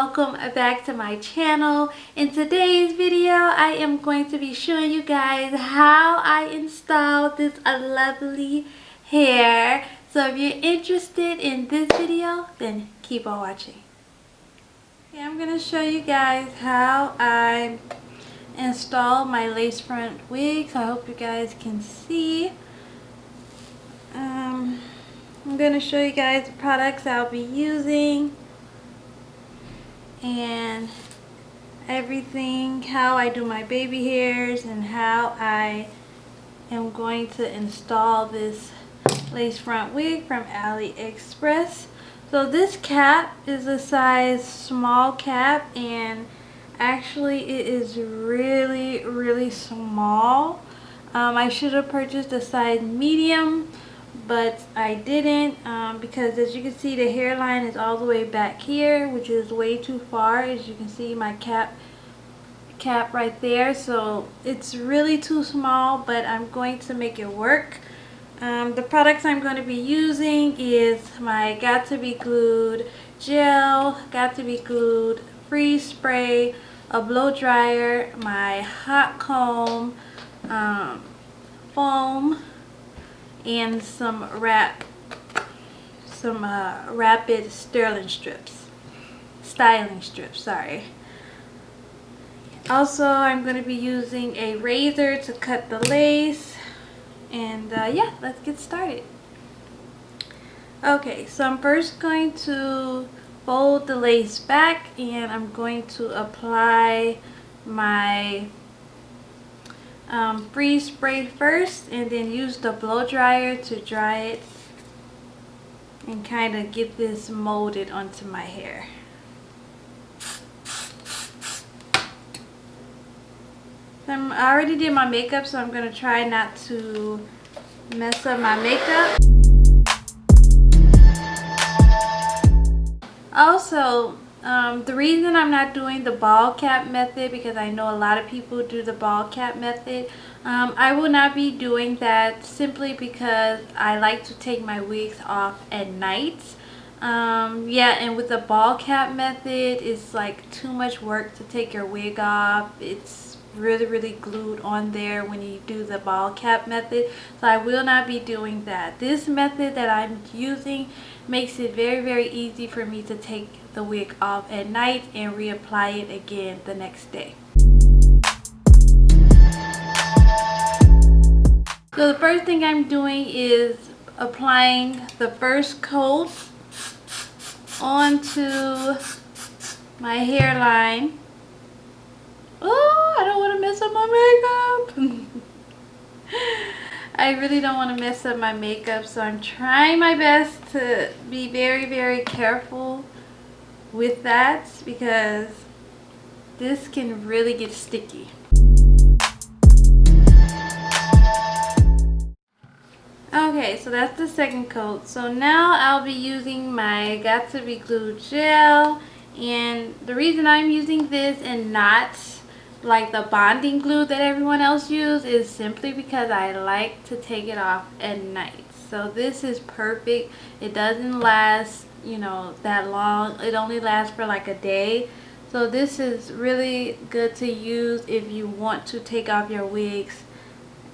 welcome back to my channel. In today's video I am going to be showing you guys how I installed this lovely hair. So if you're interested in this video, then keep on watching. Okay, I'm going to show you guys how I installed my lace front wig. So I hope you guys can see. I'm going to show you guys the products I'll be using and everything, how I do my baby hairs and how I am going to install this lace front wig from AliExpress. So this cap is a size small cap, and actually it is really small. I should have purchased a size medium, but I didn't because as you can see the hairline is all the way back here, which is way too far. As you can see my cap right there, so it's really too small, but I'm going to make it work. The products I'm going to be using is my Got To Be Glued gel, Got To Be Glued freeze spray, a blow dryer, my hot comb, foam, and some rapid styling strips. Sorry. Also, I'm going to be using a razor to cut the lace, and yeah, let's get started. Okay, so I'm first going to fold the lace back, and I'm going to apply my freeze spray first, and then use the blow dryer to dry it and kind of get this molded onto my hair. I already did my makeup, so I'm going to try not to mess up my makeup. Also, the reason I'm not doing the ball cap method, because I know a lot of people do the ball cap method, I will not be doing that simply because I like to take my wigs off at night. Yeah, and with the ball cap method, it's like too much work to take your wig off. It's really glued on there when you do the ball cap method, so I will not be doing that. This method that I'm using makes it very easy for me to take the wig off at night and reapply it again the next day. So the first thing I'm doing is applying the first coat onto my hairline. Oh, I don't want to mess up my makeup. I really don't want to mess up my makeup, so I'm trying my best to be very careful with that, because this can really get sticky. Okay, so that's the second coat. So now I'll be using my Got To Be Glued gel, and the reason I'm using this and not like the bonding glue that everyone else uses is simply because I like to take it off at night. So this is perfect. It doesn't last, you know, that long. It only lasts for like a day. So this is really good to use if you want to take off your wigs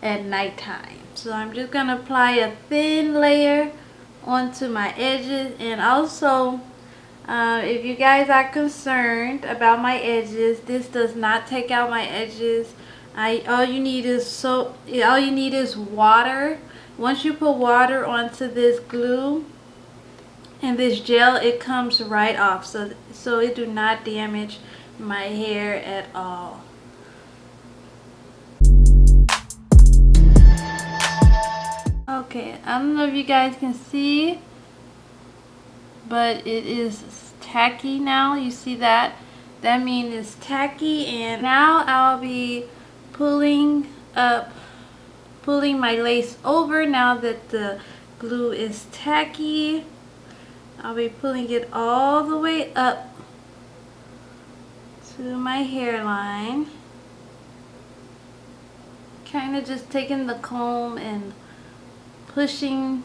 at nighttime. So I'm just gonna apply a thin layer onto my edges, and also if you guys are concerned about my edges, this does not take out my edges. All you need is water. Once you put water onto this glue and this gel, it comes right off, so it do not damage my hair at all. Okay, I don't know if you guys can see, but it is tacky now. You see that? That means it's tacky, and now I'll be pulling my lace over. Now that the glue is tacky, I'll be pulling it all the way up to my hairline. Kind of just taking the comb and pushing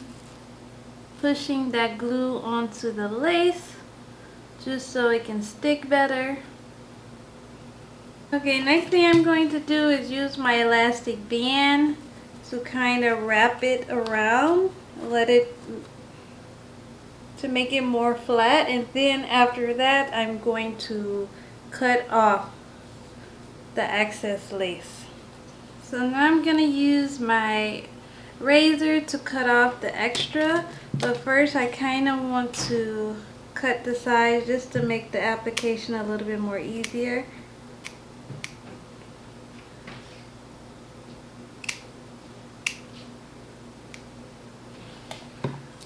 that glue onto the lace just so it can stick better. Okay, next thing I'm going to do is use my elastic band to kind of wrap it around, to make it more flat, and then after that I'm going to cut off the excess lace. So now I'm going to use my razor to cut off the extra, but first I kind of want to cut the sides just to make the application a little bit more easier.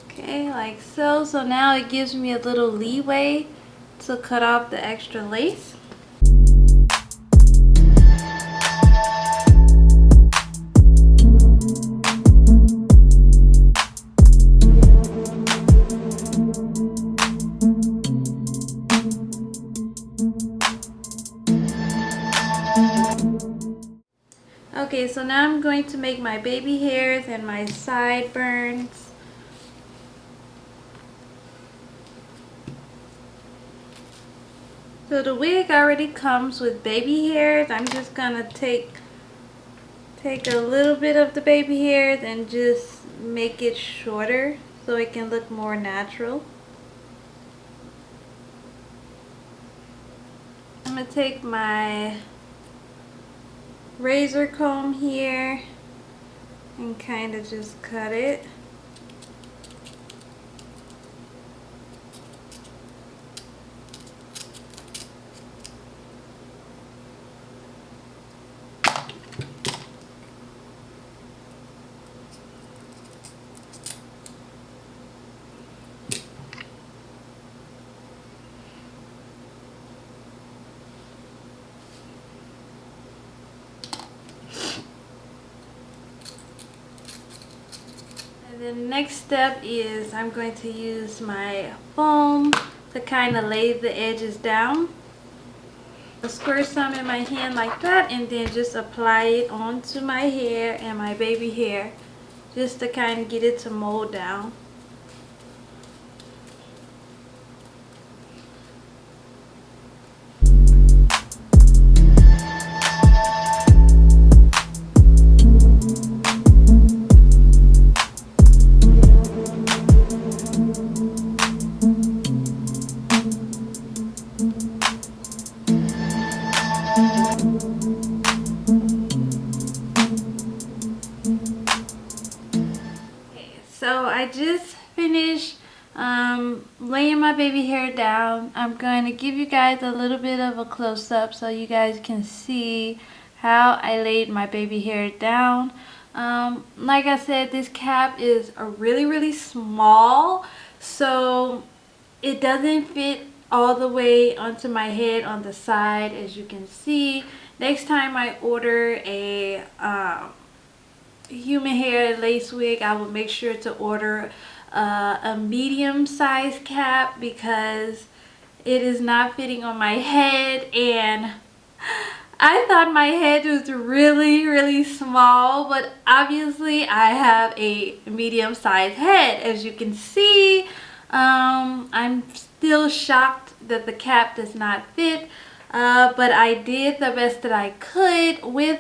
Okay, like so. So now it gives me a little leeway to cut off the extra lace. Okay, so now I'm going to make my baby hairs and my sideburns. So the wig already comes with baby hairs. I'm just gonna take a little bit of the baby hairs and just make it shorter so it can look more natural. I'm gonna take my razor comb here and kind of just cut it. The next step is I'm going to use my foam to kind of lay the edges down. I'll squirt some in my hand like that and then just apply it onto my hair and my baby hair just to kind of get it to mold down. So I just finished laying my baby hair down. I'm going to give you guys a little bit of a close-up so you guys can see how I laid my baby hair down. Like I said, this cap is really small, so it doesn't fit all the way onto my head on the side, as you can see. Next time I order a human hair lace wig, I will make sure to order a medium size cap because it is not fitting on my head, and I thought my head was really small, but obviously I have a medium size head, as you can see. I'm still shocked that the cap does not fit, but I did the best that I could with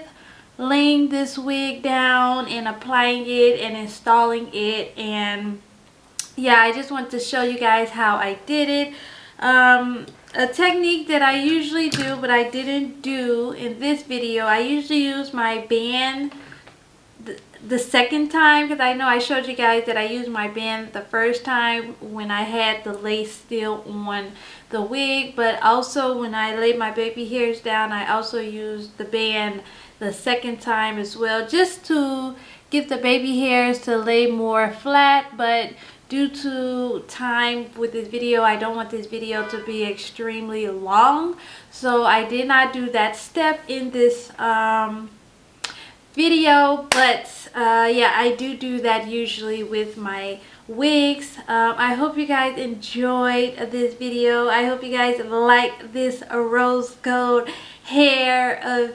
laying this wig down and applying it and installing it. And yeah, I just want to show you guys how I did it. A technique that I usually do but I didn't do in this video, I usually use my band the second time, because I know I showed you guys that I used my band the first time when I had the lace still on the wig, but also when I laid my baby hairs down, I also used the band the second time as well, just to get the baby hairs to lay more flat. But due to time with this video, I don't want this video to be extremely long, so I did not do that step in this video. But yeah, I do that usually with my wigs. I hope you guys enjoyed this video. I hope you guys like this rose gold hair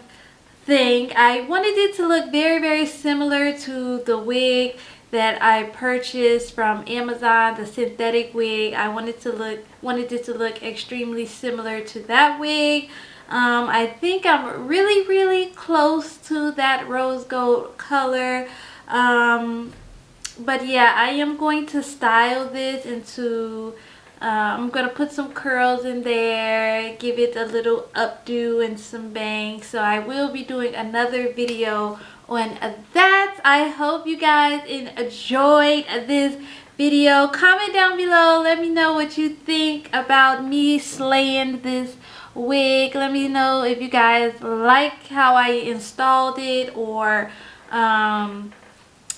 thing. I wanted it to look very similar to the wig that I purchased from Amazon, the synthetic wig. I wanted it to look extremely similar to that wig. I think I'm really close to that rose gold color. But yeah, I am going to style this into I'm going to put some curls in there, give it a little updo and some bangs. So I will be doing another video on that. I hope you guys enjoyed this video. Comment down below. Let me know what you think about me slaying this wig. Let me know if you guys like how I installed it, or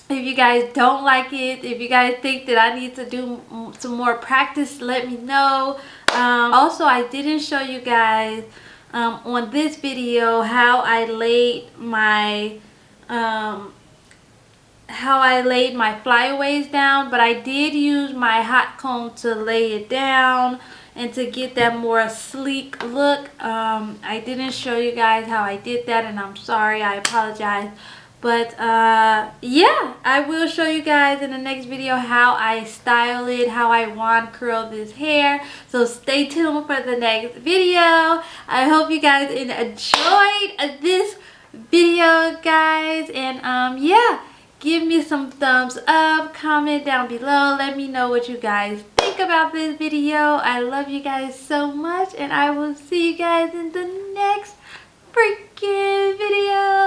if you guys don't like it, if you guys think that I need to do some more practice, let me know. Also, I didn't show you guys on this video how I laid my flyaways down, but I did use my hot comb to lay it down and to get that more sleek look. I didn't show you guys how I did that, and I'm sorry, I apologize. But yeah, I will show you guys in the next video how I style it, how I wand curl this hair. So stay tuned for the next video. I hope you guys enjoyed this video, guys. And yeah, give me some thumbs up, comment down below. Let me know what you guys think about this video. I love you guys so much, and I will see you guys in the next freaking video.